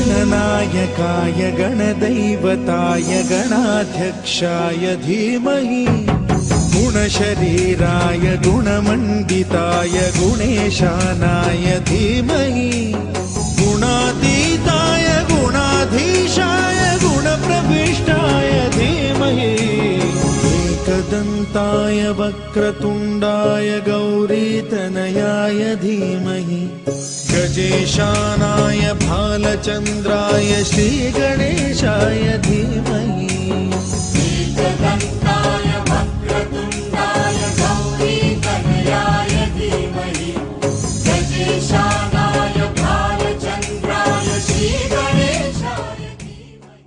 गणनायकाय गणदैवताय गणाध्यक्षाय धीमहि गुणशरीराय गुणमण्डिताय गुणेशानाय धीमहि गुणातीताय गुणाधीशाय गुणप्रविष्टाय धीमहि एकदन्ताय वक्रतुण्डाय गौरीतनयाय धीमहि गजेशानाय भालचन्द्राय श्रीगणेशाय धीमहि एकदन्ताय वक्रतुण्डाय गौरीतनयाय धीमहि गजेशानाय भालचन्द्राय श्रीगणेशाय धीमहि।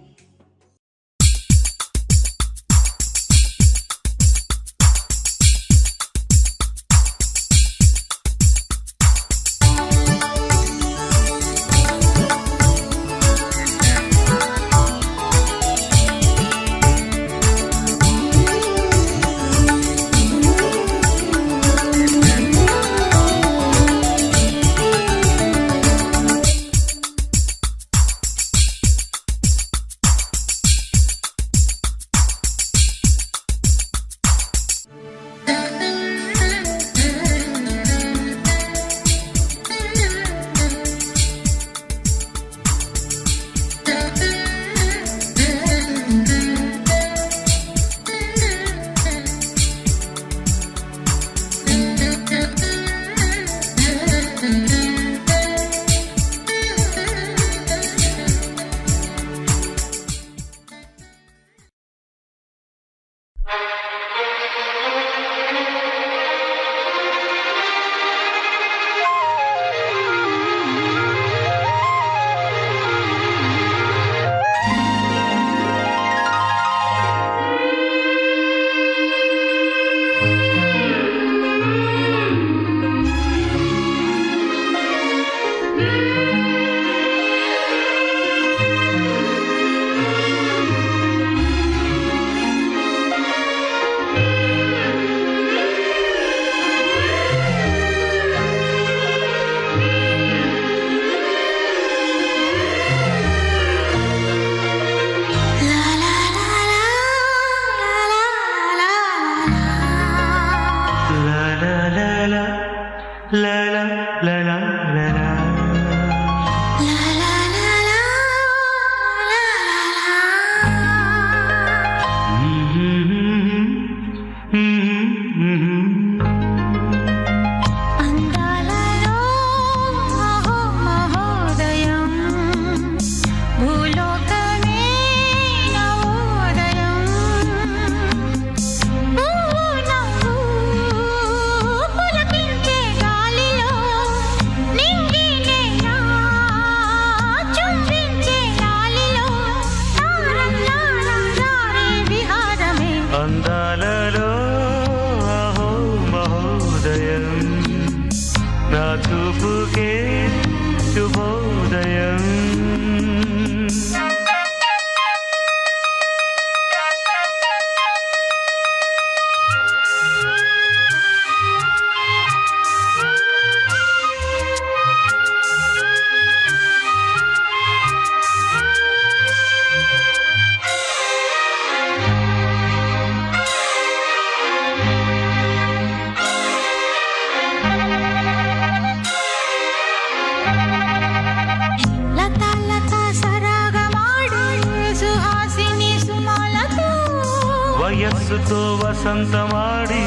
వయస్సుతో వసంతమాడి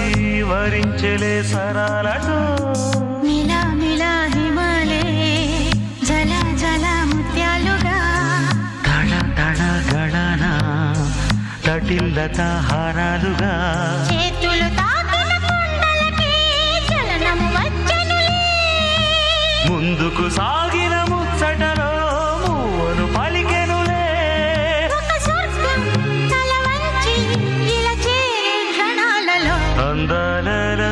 వరించెలే సరాలతో మిలా మిలా హిమాలే జల జల ముత్యాలుగా తళ తళ గళన తటిల్లత హారాలుగా చేతులు తాకిన కొండలకి చలనం వచ్చనులే ముందుకు సాగిన ముచ్చటలో మూవను పలికెనులే ఒక స్వర్గం తల వంచి ఇలా చేరే క్షణాలలో అందాలలో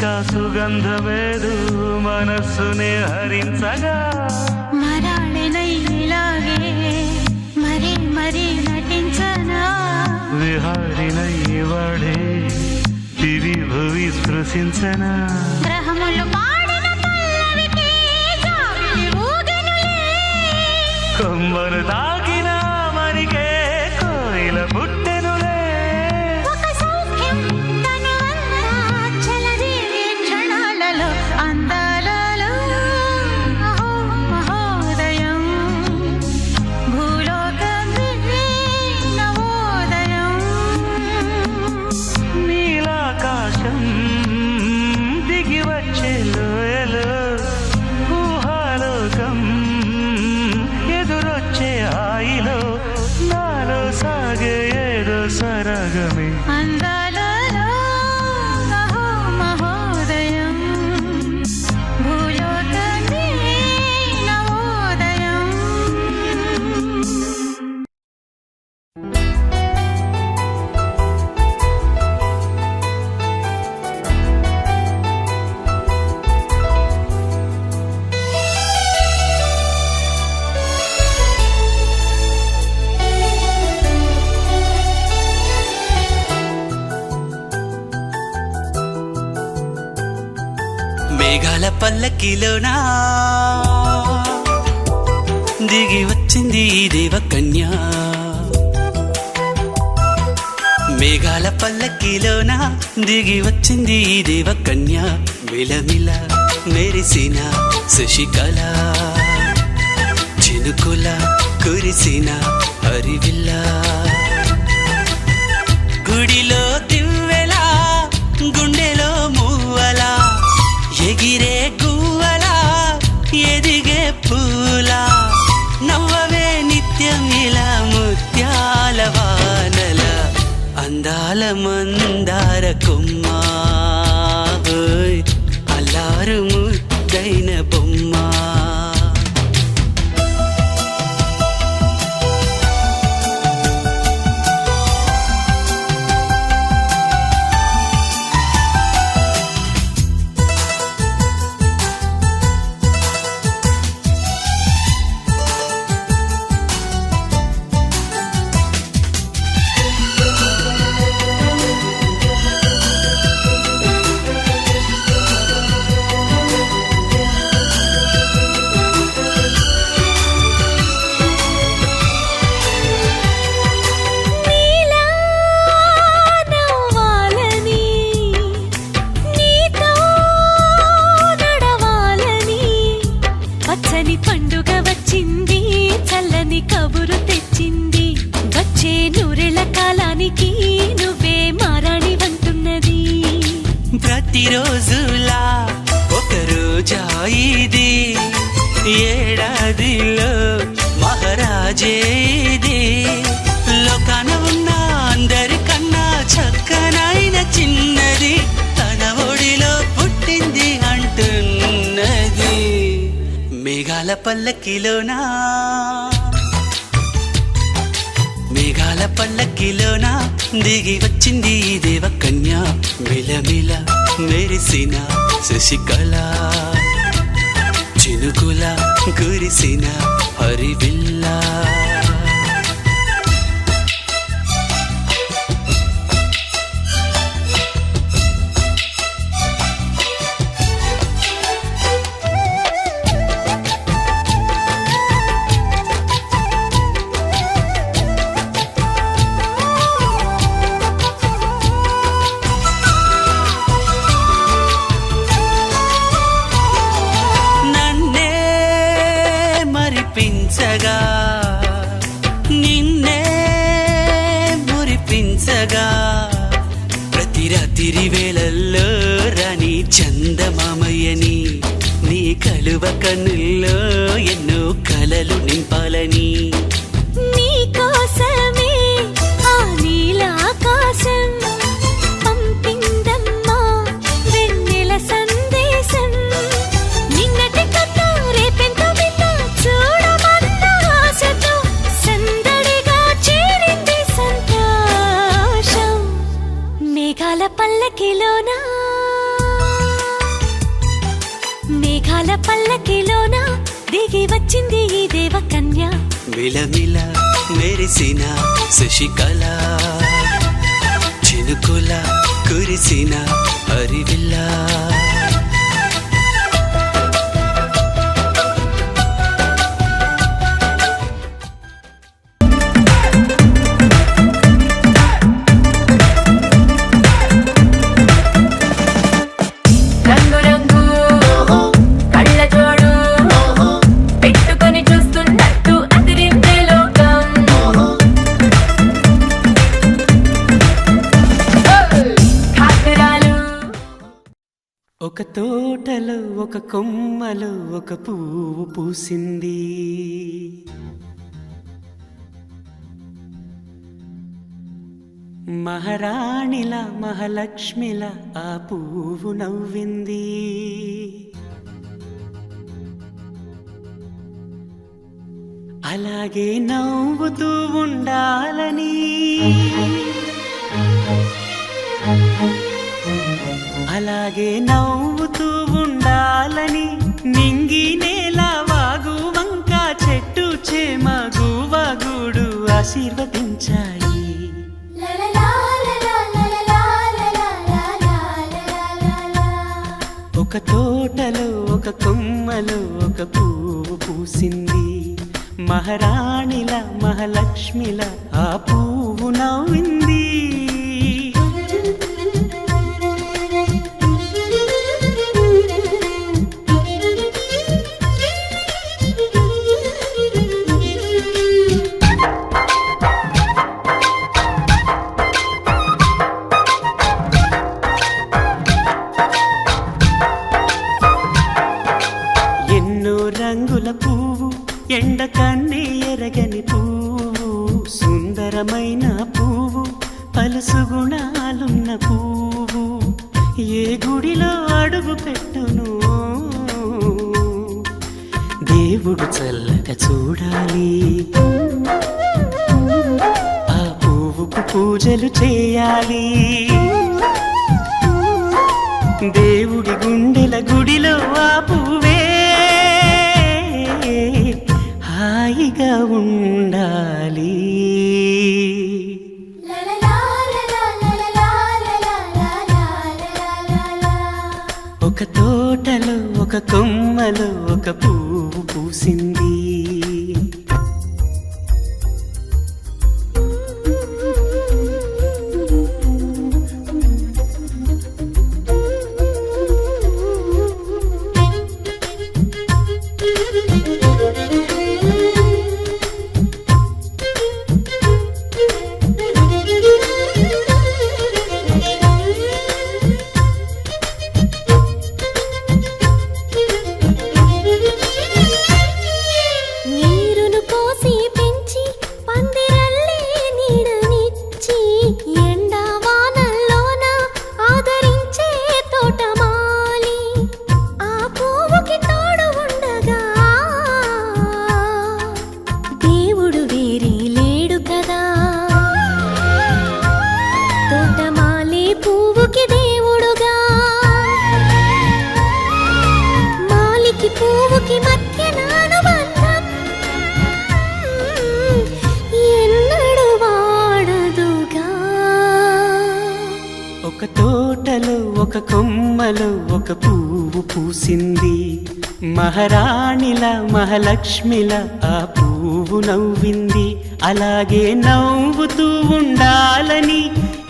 ఇంకా సుగంధమేదు మనస్సునే హరించగా మరాళనై ఇలాగే మరీ మరీ నటించనా విహారినై వాడే దివి భువి స్పృశించనా గ్రహములు పాడిన పల్లవికి జాబిలి ఊగెనులే కొమ్మను తాకిన మరికే కోయిల పుట్టెనులే ఒక సౌఖ్యం తనువంతా చెలరేగే క్షణాలలో అందాలలో అహో మహోదయం భూలోకమే నవోదయం నీలాకాశం దిగి వచ్చే లోయలో ఊహాలోకం ఎదురొచ్చే హాయిలో నాలో సాగే ఏదో సరగమే అందాలలో అహో మహోదయం భూలోకమే నవోదయం మేఘాల పల్లకిలోనా దిగి వచ్చింది ఈ దేవకన్య మేఘాల పల్లకిలోనా దిగి వచ్చింది ఈ దేవకన్య మిలమిల మెరిసిన శశికళ చినుకుల కురిసిన హరివిల్ల గుడిలో దివ్వెలా గుండెలో మూవలా ఎగిరే గువ్వలా ఎదిగే పూలా నవ్వవే నిత్యం ఇలా ముత్యాల వానల అందాల మందార కొమ్మ ఓయ్ అల్లారు ముద్దైన బొమ్మ నీలా నవ్వాలని నీతో నడవాలని పచ్చని పండుగ వచ్చింది చల్లని కబురు తెచ్చింది వచ్చే నూరెళ్ళ కాలానికి నువ్వే మారాణి వంటున్నది ప్రతిరోజులా ఒక రోజా ఇది ఏడాదిలో మహారాజే ఇది లోకాన ఉన్న అందరికన్నా చక్కనైన చిన్నది తన ఒడిలో పుట్టింది అంటున్నది మేఘాల పల్లకిలోనా మేఘాల పల్లకిలోనా దిగి వచ్చింది ఈ దేవకన్య మిలమిల మెరిసిన శశికళ చినుకుల కురిసిన హరివిల్లా నన్నే మరిపించగా నిన్నే మురిపించగా ప్రతి రాత్రి వేళల్లో రాణి చందమామయ్యని నీ కలువ కన్నుల్లో ఎన్నో కలలు నింపాలని నీ కోసమే ఆ నీలాకాశం పంపిందమ్మా వెన్నెల సందేశం నిన్నటి కథ రేపెంత వింత చూడమన్న ఆశతో సందడిగా చేరింది సంతోషం మేఘాల పల్లకిలోనా మేఘాల పల్లకిలోన దిగి వచ్చింది ఈ దేవకన్య. మిలమిల మెరిసిన శశికళ, చినుకుల కురిసిన హరివిల్లా. రంగు రంగు కళ్ళ జోడు పెట్టుకొని చూస్తున్నట్టు అదిరిందే లోకం. కాకరాలు ఒక తోటలో ఒక కొమ్మలో ఒక పువ్వు పూసింది. మహారాణిల మహాలక్ష్మిల ఆ పువ్వు నవ్వింది. అలాగే నవ్వుతూ ఉండాలని, అలాగే నవ్వుతూ ఉండాలని నింగి నేల వాగు వంక చెట్టు చేమ గువగుడు ఆశీర్వదించాయి. ఒక తోటలో ఒక కొమ్మలో ఒక పువ్వు పూసింది. మహారాణిల మహాలక్ష్మిల ఆ పువ్వు నవ్వింది. రంగుల పువ్వు ఎండ కన్నే ఎరగని పువ్వు, సుందరమైన పువ్వు పలుసు గుణాలున్న పువ్వు. ఏ గుడిలో అడుగు పెట్టును దేవుడు చల్లగా చూడాలి. ఆ పువ్వుకు పూజలు చేయాలి. దేవుడి గుండెల గుడిలో ఆ పువ్వే హాయిగా ఉండాలి. ఒక తోటలో ఒక కొమ్మలో ఒక పువ్వు పూసింది. ఒక తోటలో ఒక కొమ్మలో ఒక పువ్వు పూసింది. మహారాణిల మహాలక్ష్మిల ఆ పువ్వు నవ్వింది. అలాగే నవ్వుతూ ఉండాలని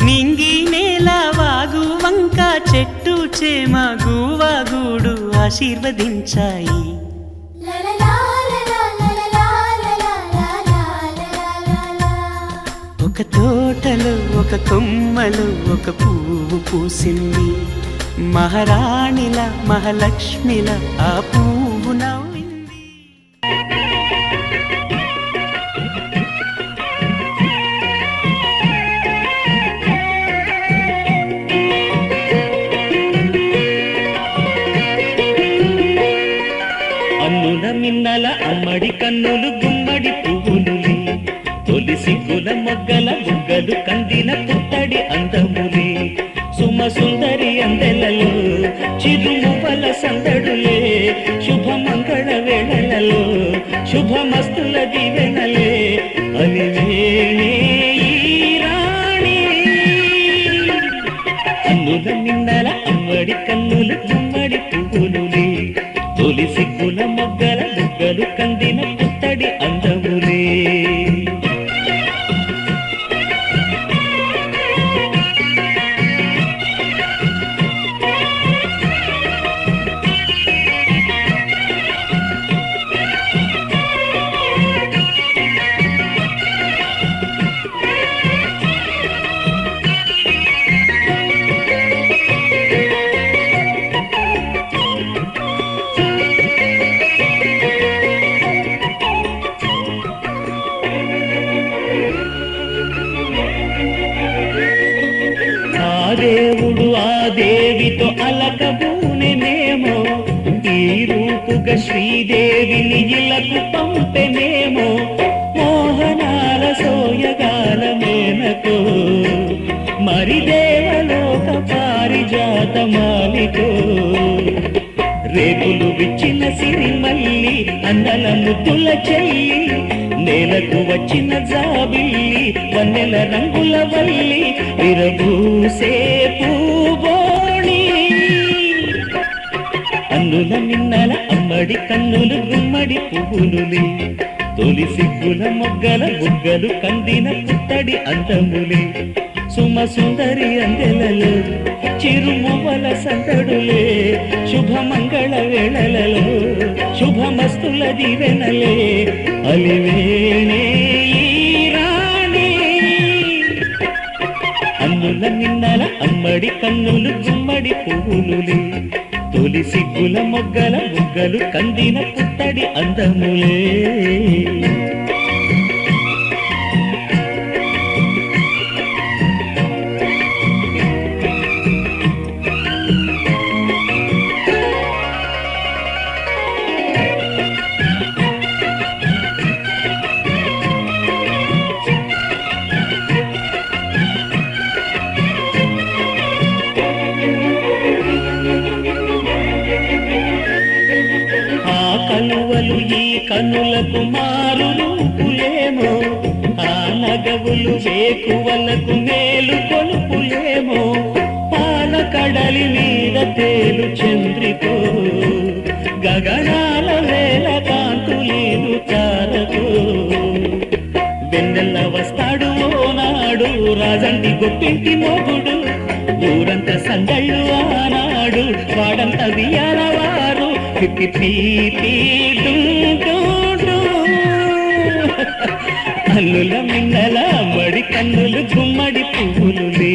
నింగి నేల వాగు వంక చెట్టు చేమ గువగుడు ఆశీర్వదించాయి. ఒక తోటలో ఒక కొమ్మలో ఒక పువ్వు పూసింది. మహారాణిల మహాలక్ష్మిల ఆ పువ్వు నవ్వింది. అన్నుల మిన్నల అమ్మడి కన్నులు గుమ్మడి పువ్వులులే, తొలి సిగ్గుల మొగ్గల బుగ్గలు కందిన పుట్టడి అందములే, సుమ సుందర సుందరి అందెలలో చిరుమువ్వల సందడులే శుభమంగళ వేళలలో శుభమస్తుల దీవెనలే అలివేణే ఈ రాణి అన్నుల మిన్నల అమ్మడి కన్నులు గుమ్మడి పువ్వులులే తొలి సిగ్గుల మొగ్గల బుగ్గలు కందిన పుత్తడి అందములే దేవుడు ఆ దేవితో అలకబూనెనేమో ఈ రూపుగా శ్రీదేవిని ఇలకు పంపెనేమో మోహనాల సోయగాల మేనకో మరి దేవలోక పారిజాత మాలికో రేకులు విచ్చిన సిరిమల్లి అందల ముద్దుల చెల్లి నేలకు వచ్చిన జాబిల్లి వన్నెల రంగుల వల్లి విరబూసే పూబోణి అన్నుల మిన్నల అమ్మడి కన్నులు గుమ్మడి పువ్వులులే తొలి సిగ్గుల మొగ్గల బుగ్గలు కందిన పుత్తడి అందములే సుమ సుందరి అందెలలో చిరుమువ్వల సందడులే శుభమంగళ వేళలలో శుభమస్తుల దీవెనలే అలివేణే ఈ రాణి అన్నుల నిన్నల అమ్మడి కన్నులు గుమ్మడి పువ్వులులే తొలి సిగ్గుల మొగ్గల బుగ్గలు కందిన పుత్తడి అందములే కలువలు ఈ కన్నులకు మారు రూపులేమో ఆ నగవులు వేకువలకు మేలు కొలుపులేమో పాల కడలి మీద తేలు చంద్రికో గగనాల వేల కాంతులేను తారకో వెన్నెల్ల వస్తాడు ఓనాడు రాజంటి గొప్పింటి మొగుడు ఊరంతా సందళ్ళు ఆనాడు వాడంతా వియాలవారు అల్లుల మిన్నల మడి కన్నులు గుమ్మడి పువ్వులులే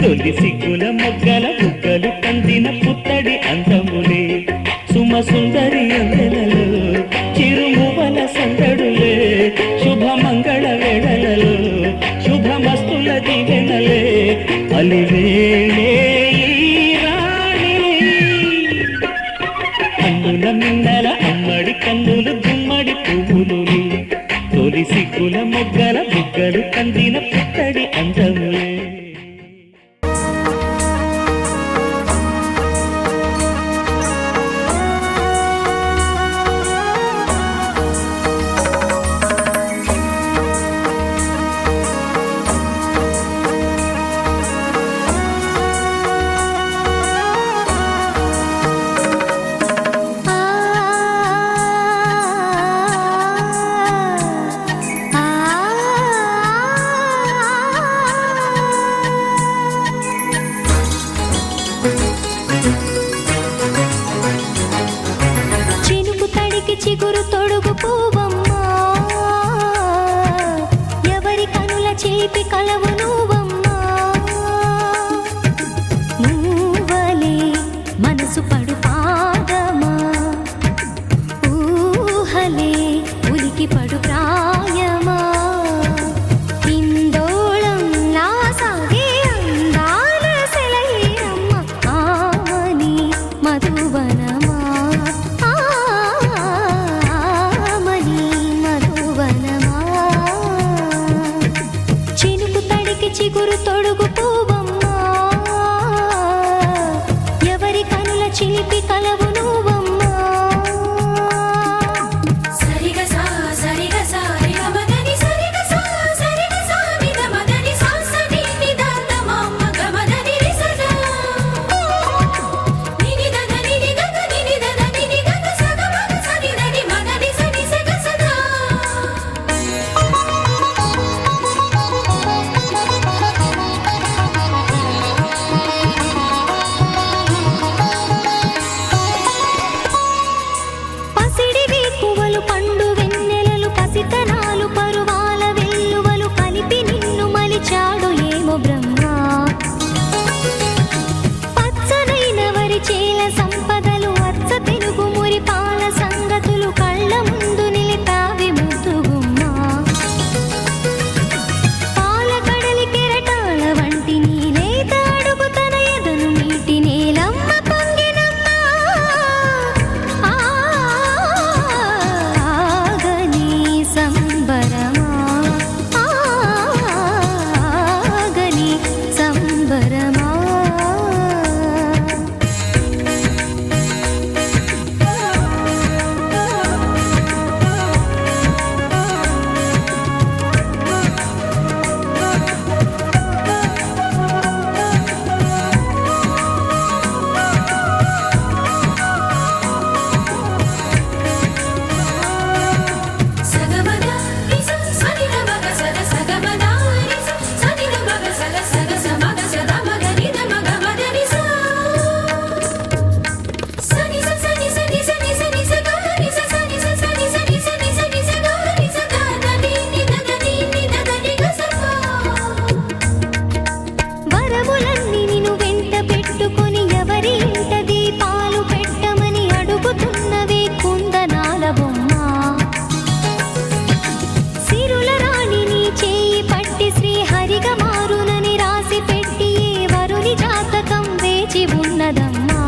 తొలి సిగ్గుల మొగ్గల బుగ్గలు కందిన పుత్తడి అందములే సుమ సుందరి అందెలలో చిరుమువల సందడులే శుభమంగళ వేళలలో శుభమస్తుల దీవెనలే అలివేణే మిన్నల అమ్మడి కన్నులు గుమ్మడి పువ్వులులే తొలి సిగ్గుల మొగ్గల బుగ్గలు కందిన పుత్తడి అందములే చిగురు తొడుగు పూవమ్మా ఎవరి కనుల చేపి కలవు నువ్వమ్మా నువ్వలే మనసు పడు పాదమా ఊహలే ఉలికి పడు ప్రాయమా ఇందోళం నా సాగే అందాల సెలయేరమ్మ ఆమని మధువనమా చిగురు తొడుగు పూవమ్మా చిలిపి కలవు నువ్వమ్మా సరిగసా సరిగసా నిగమదని సరిగసా సరిగసా నిగమదని సాసని నిదాత మామ గమదని రిసదా నినిదన నినిదన నినిదన నినిదన సగమగ సనిదని మదని సని సగసదా పసిడి వేకువలు పండు వెన్నెలలు పసితనాలు పరువాల వెల్లువలు కలిపి నిన్ను మలిచాడు ఏమో బ్రహ్మ పచ్చనైన వరి చేల సంపదలు అచ్చ తెలుగు మురి పాల సంగతులు కళ్ళ ముందు నిలిపావి ముద్దుగుమ్మ పాల కడలి కెరటాల వంటి నీ లేత అడుగు తన ఎదను నీటి నేలమ్మ పొంగినమ్మ ఆగని సంబరమా ఆగని సంబరమా సగమద రిస సనిదమగ సద సగమద రిస సనిదమగ సద సగ సమగ సద మగ నిదమగ మద రిస సని సని సని సని సని సగ రిస సని సని సని సని సని సగ రిస దదని నిదదని నిదదని గసపా వరములన్నీ నిన్ను వెంట పెట్టుకొని ఎవరి ఇంట దీపాలు పెట్టమని అడుగుతున్నవే కుందనాల బొమ్మ సిరుల రాణి నీ చేయి పట్టి శ్రీహరిగా మారునని రాసి పెట్టి ఏ వరుని జాతకం వేచి ఉన్నదమ్మా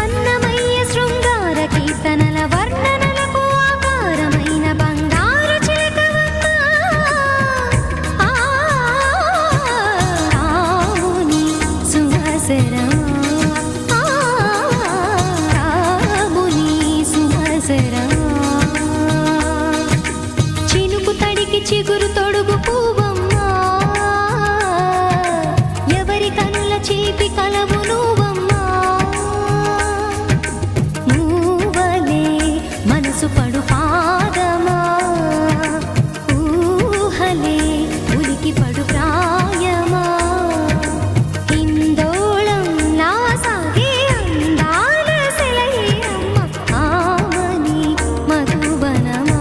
అన్నమయ్య శృంగార కీర్తనల వర్ణనలకు ఆకారమైన బంగారు చిలకవమ్మా రాముని సుమసరమా రాముని సుమసరమా చినుకు తడికి చిగురు తొడుగు పువ్వమ్మా ఎవరి కనుల చిలిపి కలవు నువ్వమ్మా మూవలే మనసు పడు పాదమా ఊహలే ఉలికి పడు ప్రాయమా హిందోళం నా సాగే అందాల సెలయేరమ్మ ఆమని మధువనమా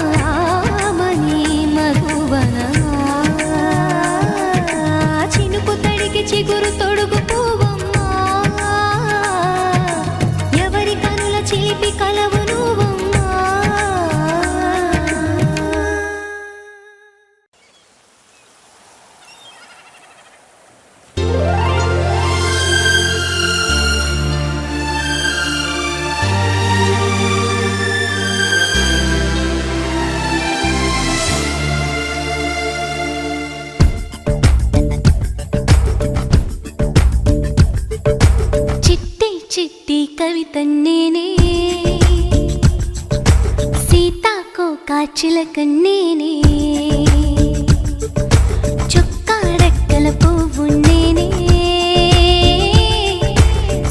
ఆమని మధువనమా చినుకు తడికి చిగురు తొడుగు పువ్వమ్మా ఎవరి కనుల చిలిపి కలవు నువ్వమ్మా చిట్టి చిట్టి కవిత నేనే సీతాకోక చిలక నేనే చుక్కాడెక్కల పువ్వు నేనే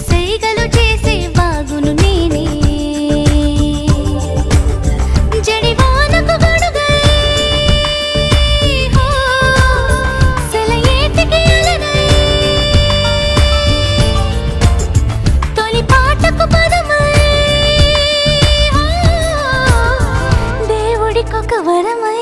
సైగలు చేసే బాగును నేనే జడివానకు గొడుగై హో సెలయేటికి అలనై తొలి పాటకు పదమై దేవుడికొక వరమై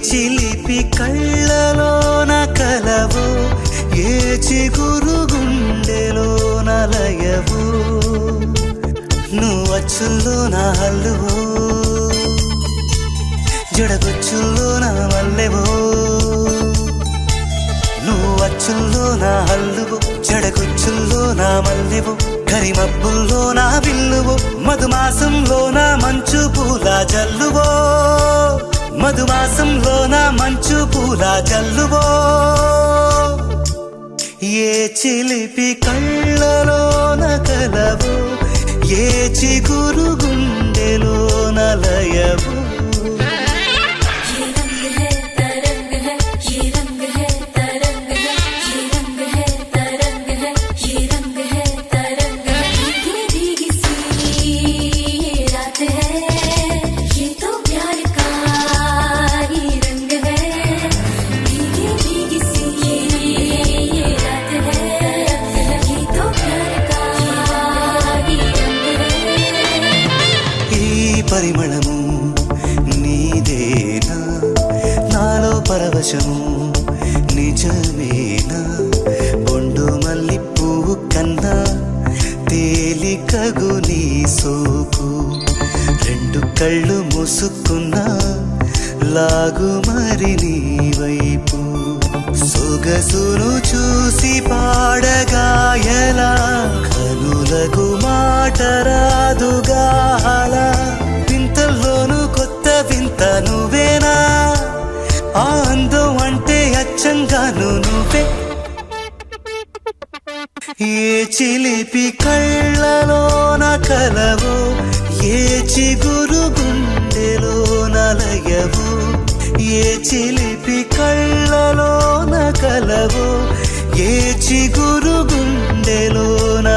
చిలిపి కళ్ళలోన కలవో ఏ చిగురు గుండెలోన లయవో నువ్వు అచ్చుల్లో నా హల్లువో జడగొచ్చుల్లో నా మల్లెవో నువ్వు అచ్చుల్లో నా హల్లువో జడగొచ్చుల్లో నా మల్లెవో కరిమబ్బుల్లో నా విల్లువో మధుమాసంలో నా మంచు పూల జల్లువో మధుమాసంలో నా మంచు పూల జల్లువో ఏ చిలిపి కళ్ళలోన కలవో ఏ చిగురు గుండెలోన లయవో ये रंग है तरंग है ये रंग है तरंग है ये रंग है तरंग है ये रंग है तरंग है भीगी भीगी सी ये रात है ये तो प्यार का ही रंग है भीगी भीगी सी ये रात है ये तो प्यार का ही रंग है ఈ పరిమళము నీదేనా నాలో పరవశము నిజమేనా బొండు మల్లి పువ్వు కన్నా తేలికగు నీ సోకు రెండు కళ్ళు మూసుకున్నా లాగు మరి నీ వైపు సొగసును చూసి పాడగాయలా కనులకు మాట రాదుగాల వింతల్లోనూ కొత్త వింత నువ్వేనా ఆ అందం అంటే అచ్చంగాను నువ్వే ఏ చిలిపి కళ్ళలోన కలవో ఏ చిగురు గుండెలోన లయవో ఏ చిలిపి కళ్ళలోన కలవో ఏ చిగురు గుండెలోన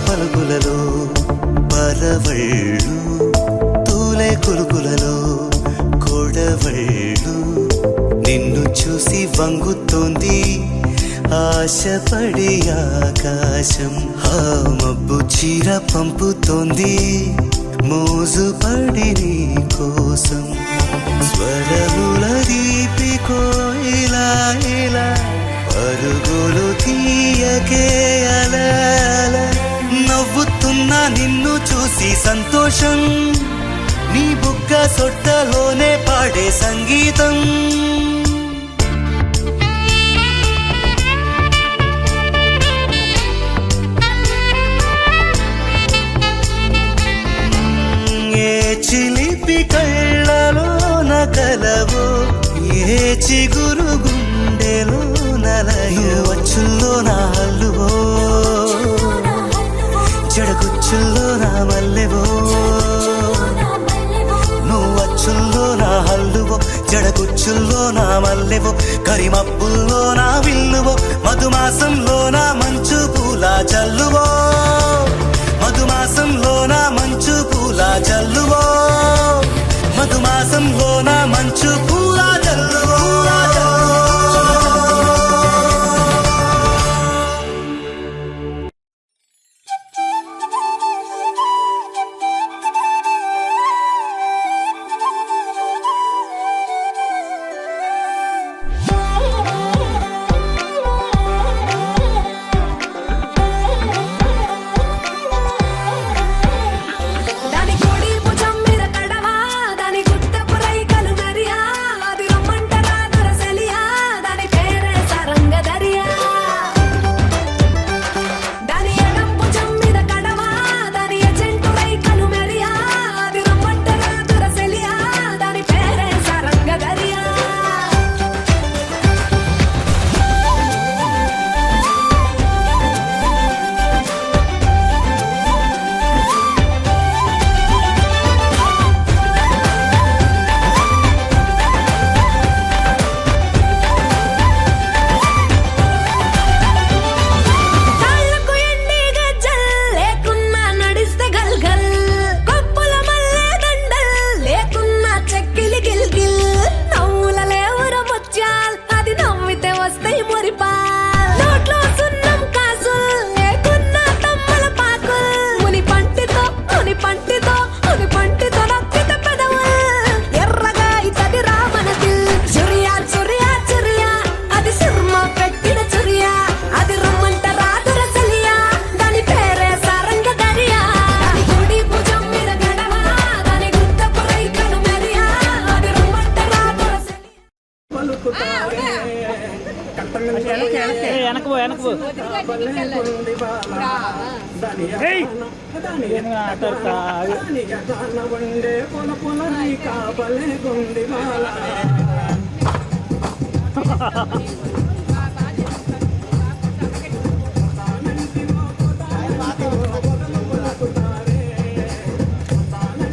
పలుగులలో పరవళ్ళు తూలే కులుకులలో కొడవళ్ళు నిన్ను చూసి వంగుతోంది ఆశపడి ఆకాశం ఆ మబ్బు చీర పంపుతోంది మోజుపడి నీ కోసం స్వరముల దీపికో ఇలా ఇలా పరుగులు తీయకే అలా నవ్వుతున్నా నిన్ను చూసి సంతోషం నీ బుగ్గ సొట్టలోనే పాడే సంగీతం ఏ చిలిపి కళ్ళలోన కలవో ఏ చిగురు గుండెలో నలయో వచ్చుల్లో నా హల్లువో జడగుచ్చుల్లో నా మల్లెవో నువ్వు అచ్చుల్లో నా హల్లువో జడగుచ్చుల్లో నా మల్లెవో కరిమబ్బుల్లో నా విల్లువో మధుమాసంలో నా మంచు పూల జల్లువో మధుమాసంలో నా మంచు పూల జల్లువో మధుమాసంలో నా మంచు పూల జల్లువో దాని కోడి భుజం మీద కడవా దాని గుట్టపు రైకలు నరియా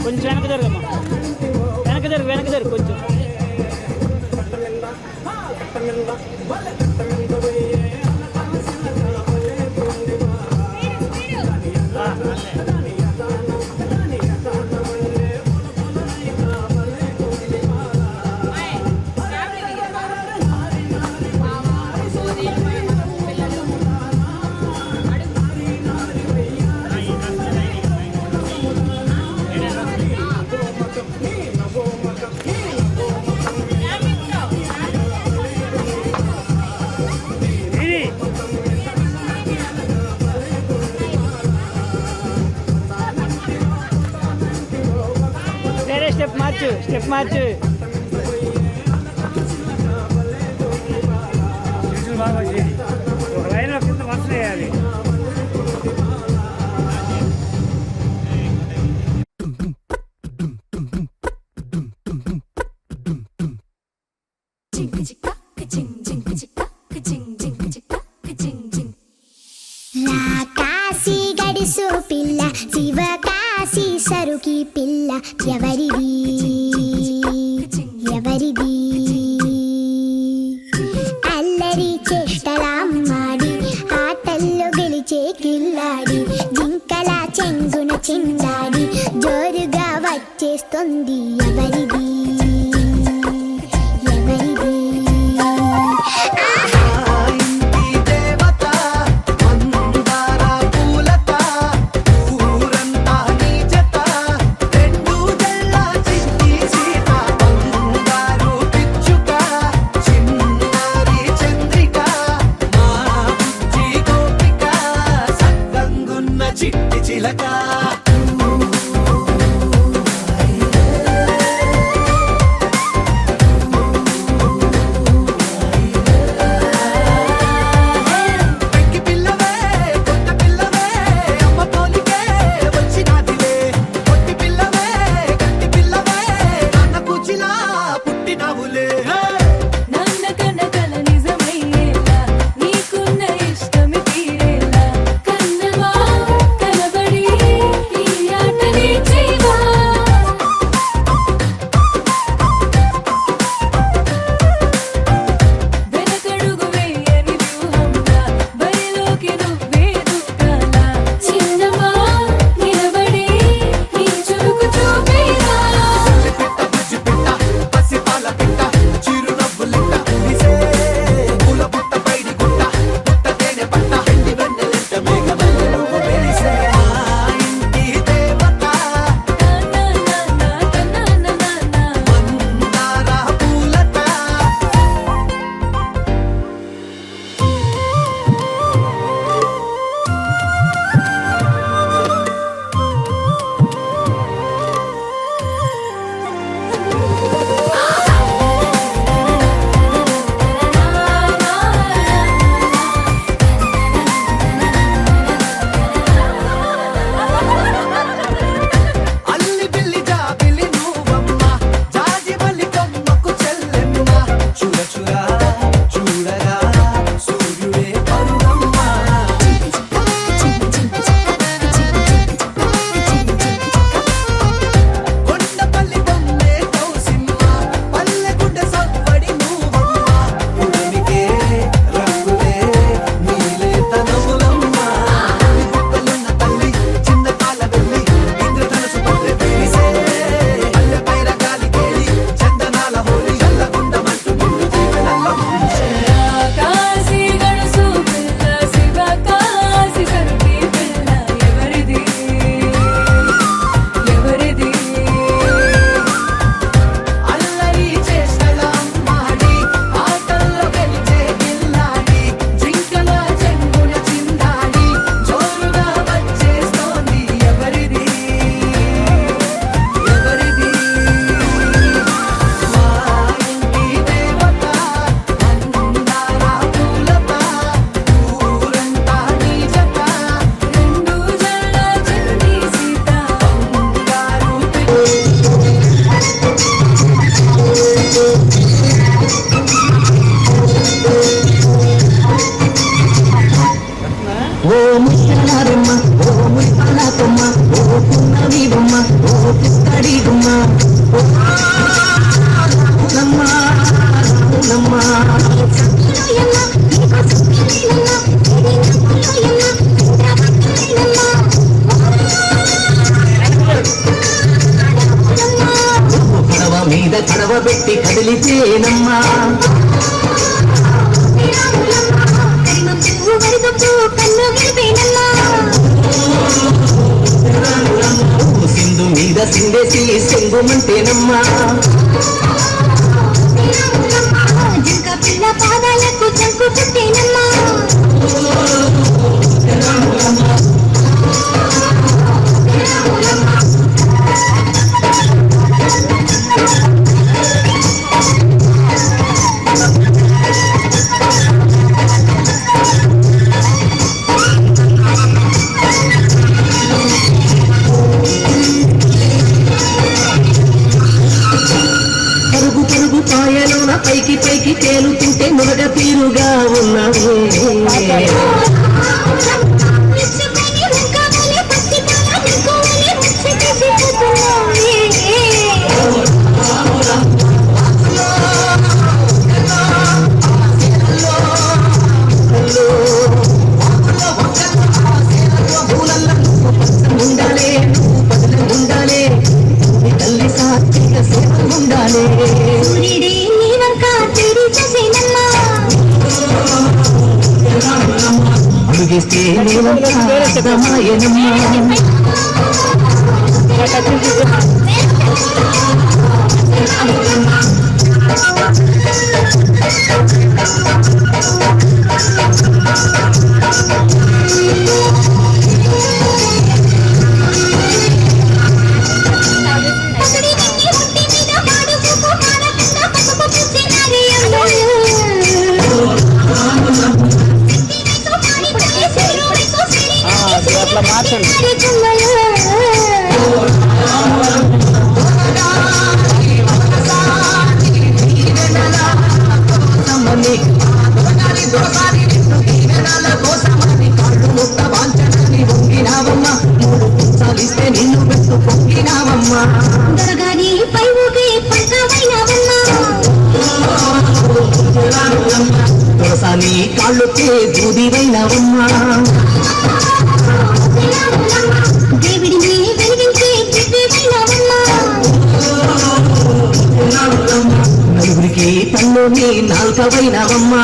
కొంచెం వెనక జరగమ్మా, వెనక జరుగు కొంచెం. స్టెప్ మార్చు. ఒక లైన్లో కింద వరుస వేయాలి. కాశీ గడిసు పిల్ల శివ కాశీ సరుకి పిల్ల ఎవరిది అల్లరి చేష్టలామ్మాడి ఆటల్లో గెలిచే కిల్లాడి జింకల చెంగున చిందాడి జోరుగా వచ్చేస్తుంది ఎవరిది తెలిపేనమ్మా సింధు మీద సిందేసి సెంగుమంటేనమ్మా పిల్ల పాదాలకు చంకు పుట్టేనమ్మా పరుగు పరుగు పాయలోన పైకి పైకి తేలుతుంటే మునగ తీరుగా ఉన్నావు ఉండాలే ఉండాలే తల్లి సాత్విక సేవ ఉండాలే అడుగేస్తే నేనమాయనమ్మా అట్లా మార్చండి చాలిస్తే నిన్ను పెట్టు పొంగినావమ్మా పై ఊగే పంటమైనవమ్మా తులసాని కాళ్ళొచ్చే దూదివైనవమ్మా దేవుడిని వెలిగించే దివ్యమైనవమ్మా నలుగురికి తల్లోని నాల్కవైనవమ్మా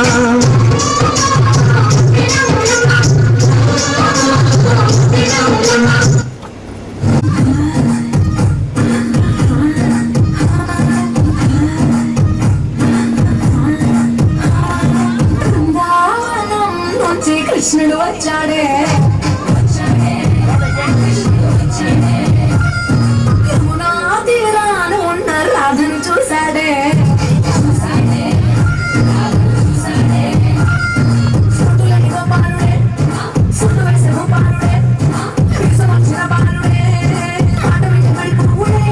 కృష్ణుడు వచ్చాడే యమునా తీరాన ఉన్న రాధను చూశాడే సుతులనిగో బాలుడే సుతు వేసెను బాలుడే విసమొచ్చిన బాలుడే మాట విని పడిపోవుడే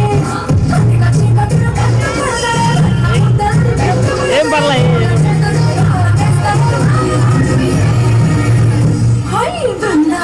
కన్నిక చీకటిలో ఏం పర్లేదు హై బంద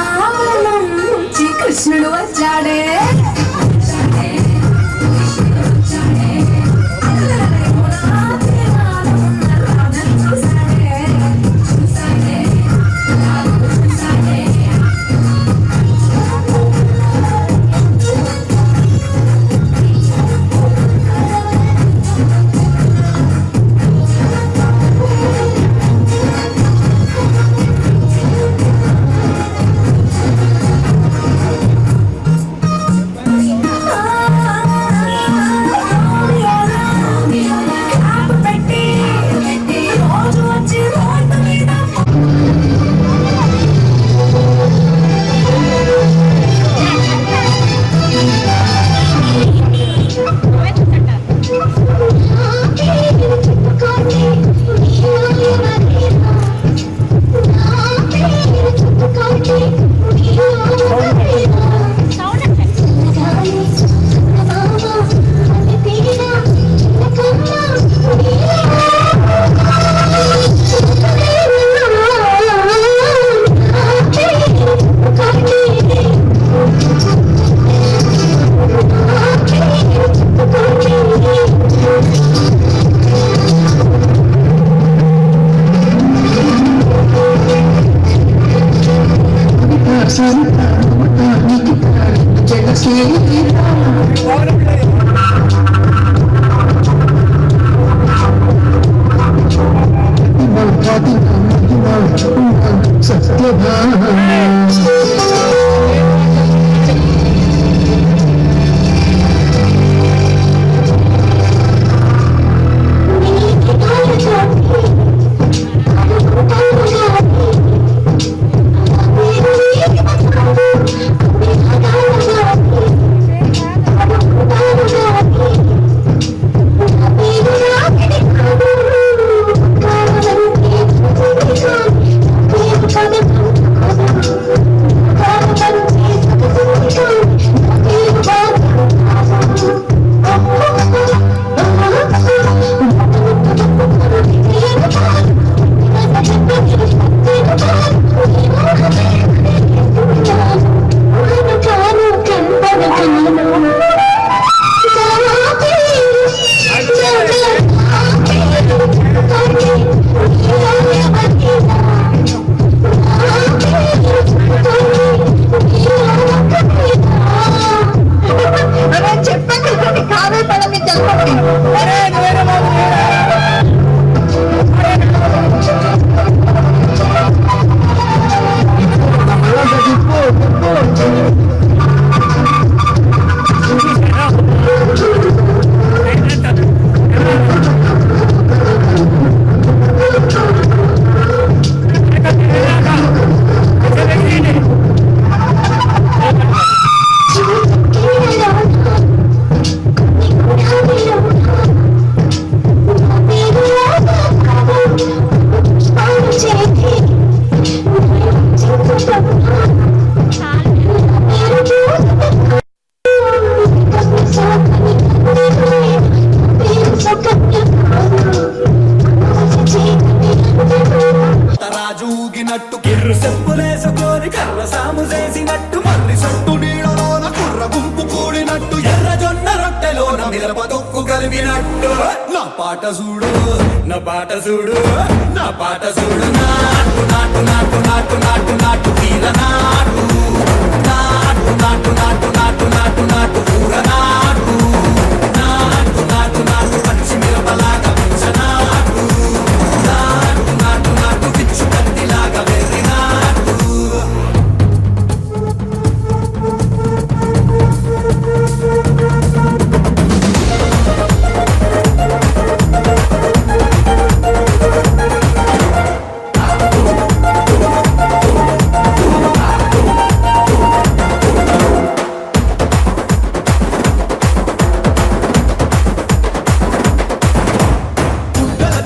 ఊగినట్టు కిర్రు చెప్పులేసుకొని కర్ర సాము చేసినట్టు మర్రి సొట్టు నీడలోన కుర్ర గుంపు కూడినట్టు ఎర్ర జొన్న రొట్టెలోన మిరప తొక్కు కలిపినట్టు నా పాట చూడు నా పాట చూడు నా పాట చూడు నాటు నాటు నాటు నాటు నాటు నాటు తీర నాటు నాటు నాటు నాటు నాటు నాటు నాటు కూర నాటు నాటు నాటు నాటు పచ్చి మిరపలాగా పిచ్చ నాటు నాటు నాటు నాటు పిచ్చు కత్తిలాగా వెర్రి నాటు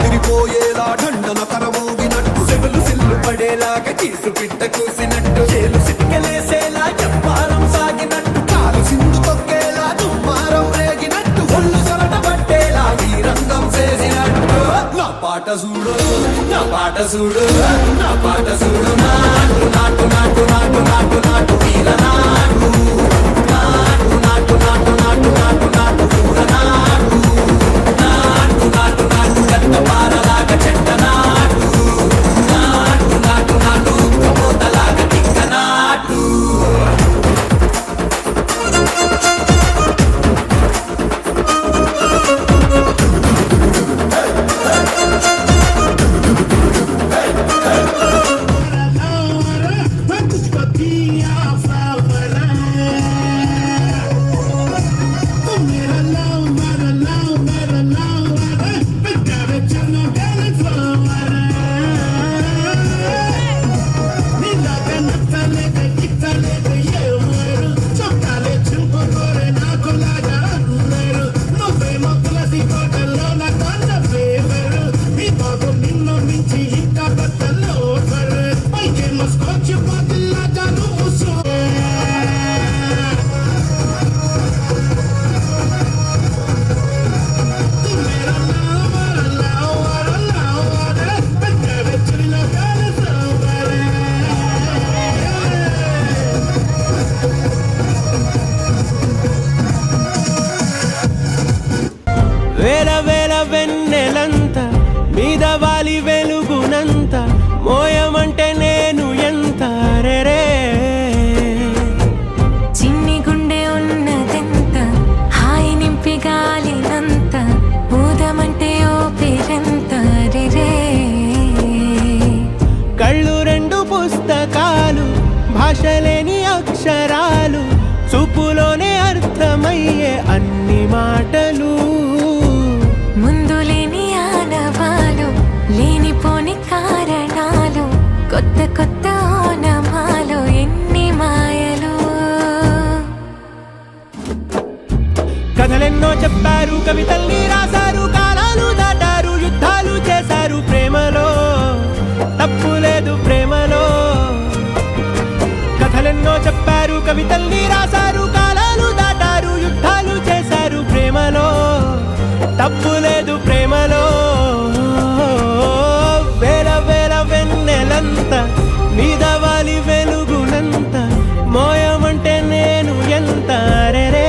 తిరిపోయేలా ఢండన తరమోగినట్టు సెవలు సిల్లు పడేలాగా కీసు పిట్ట కూసినట్టు చేలు సిక్కలేసేలా చెప్పారం సాగినట్టు కాలు సింధు తొక్కేలా దుమ్మారం రేగినట్టు ఒళ్ళు సొరట పట్టేలా ఈ రంగం చేసినట్టు నా పాట చూడు నా పాట చూడు నా పాట చూడు నాటు నాటు నాటు నాటు నాటు నాటు తీర నాటు నాటు నాటు నాటు నాటు నాటు నాటు కూర నాటు నాటు నాటు నాటు కట్ట పారలాగా చెట్ట నాటు నాటు నాటు నాటు కమోతలాగా టిక్క నాటు వేల వేల వెన్నెలంత మీద వాలి వెలుగునంత మోయమంటే నేను ఎంత రే చిన్ని గుండె ఉన్నదెంత హాయి నింపి గాలినంత ఊదమంటే ఓపిరంత రే కళ్ళు రెండు పుస్తకాలు భాష లేని అక్షరాలు చూపులోనే అర్థమయ్యే అన్ని మాటలు ముందు లేని ఆనవాలు లేనిపోని కారణాలు కొత్త కొత్త ఓనమాలు ఎన్ని మాయలు కథలెన్నో చెప్పారు కవితల్ని రాశారు కాలాలు దాటారు యుద్ధాలు చేశారు ప్రేమలో తప్పు లేదు ప్రేమలో కథలెన్నో చెప్పారు కవితల్ని రాశారు కాలాలు దాటారు యుద్ధాలు చేశారు ప్రేమలో తప్పు లేదు ప్రేమలో వేల వేల వెన్నెలంత మీద వాలి వెలుగునంత మోయమంటే నేను ఎంత రే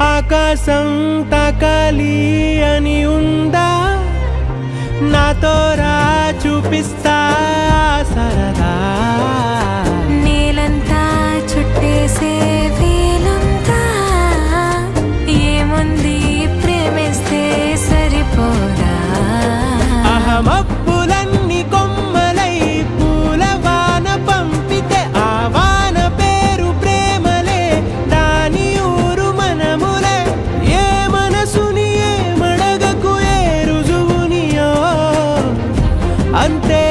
ఆకాశం తాకాలి అని ఉందా నాతో రా చూపిస్తా సరదా నేలంతా చుట్టేసే వీలుందా ఏముంది ప్రేమిస్తే సరిపోదా అహమప్పులన్నీ కొమ్మలై పూలవాన పంపితే ఆ వాన పేరు ప్రేమలే దాని ఊరు మనములే ఏ మనసుని ఏ మడగకు ఏ రుజువునియో అంతే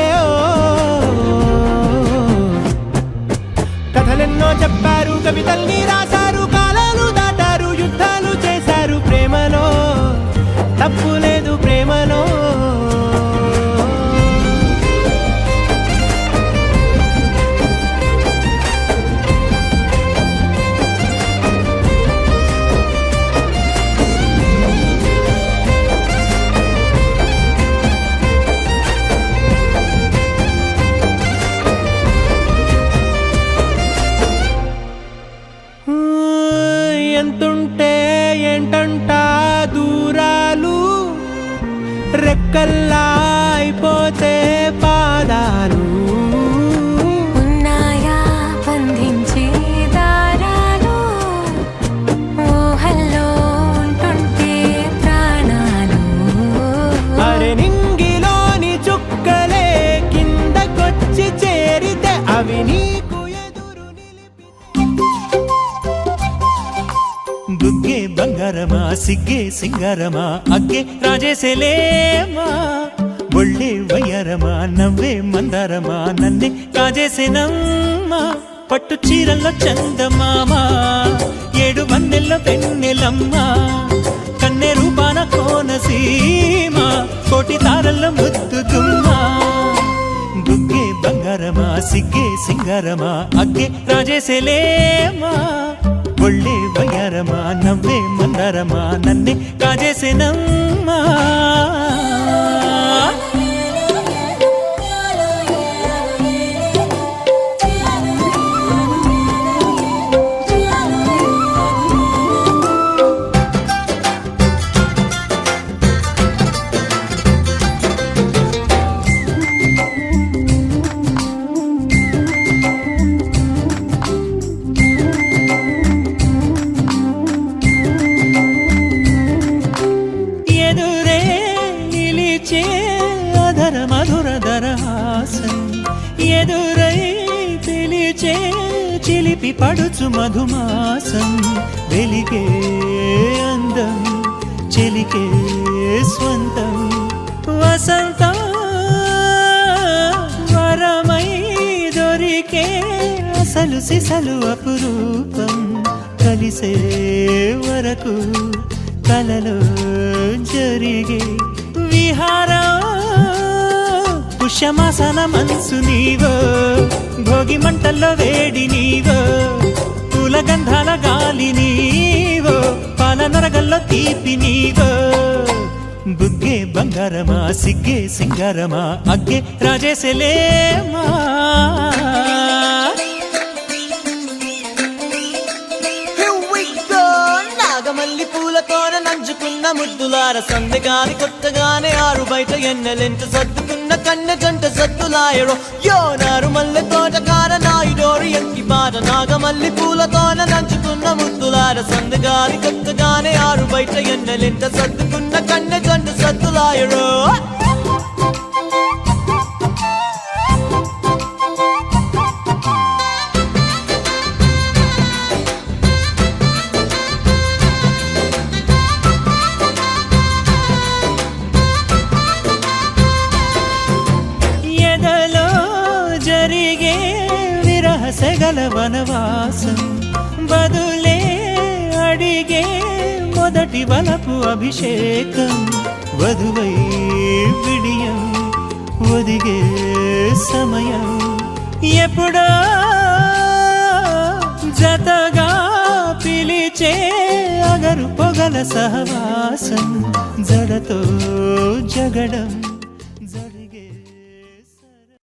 ముక్కల్లా అయిపోతే పాదాలు ఉన్నాయా బంధించే దారాలు ఊహల్లో ఉంటుంటే ప్రాణాలు అరే నింగిలోని చుక్కలే కిందకొచ్చి చేరితే అవి నీకు ఎదురు బుగ్గే బంగారమా సిగ్గే సింగారమా అగ్గే రాజేసేలేమా ఒళ్ళే వయ్యారమా నవ్వే మందారమా నన్నే కాజేసేనమ్మా పట్టు చీరల్లో చందమామా 7 వన్నెల్లో పెన్నెలమ్మా కన్నె రూపాన కోనసీమ కోటి తారల్లో ముద్దుగుమ్మా బుగ్గే బంగారమా సిగ్గే సింగారమా అగ్గే రాజేసేలేమా ఒళ్ళే వయ్యారమా నవ్వే మందారమా నన్నే కాజేసేనమ్మా ఎదురే నిలిచే అధర మధుర దరహాసం ఎదురై పిలిచే చిలిపి పడుచు మధుమాసం వెలిగే అందం చెలికే స్వంతం వసంతం వరమై దొరికే అసలు సిసలు అపురూపం కలిసే వరకు కలలో జరిగే విహారం పుష్యమాసన మనసు నీవో భోగి మంటల్లో వేడి నీవో పూల గంధాల గాలి నీవో పాల నరగల్లో తీపి నీవో బుగ్గే బంగారమా సిగ్గే సింగారమా అగ్గే రాజేసేలేమా నాగమల్లి పూలతోన నంచుకున్న ముద్దులార సందెగాని కొత్తగానే ఆరు బయట ఎన్నెలెంట సర్దుకున్న కన్నె జంట సద్దులాయడో యో నారు మల్లె తోటకార నాయుడోరు ఎంకి బాట నాగమల్లి పూలతోన నంచుకున్న ముద్దులార సందెగాని కొత్తగానే ఆరు బయట ఎన్నెలెంట సర్దుకున్న కన్నె జంట సద్దులాయడో ఎదలో జరిగే విరహసగల వనవాసం బదులే అడిగే మొదటి వలపు అభిషేకం వధువై విడియం ఒదిగే సమయం ఎప్పుడో జతగా పిలిచే అగరు పొగల సహవాసం జడతో జగడం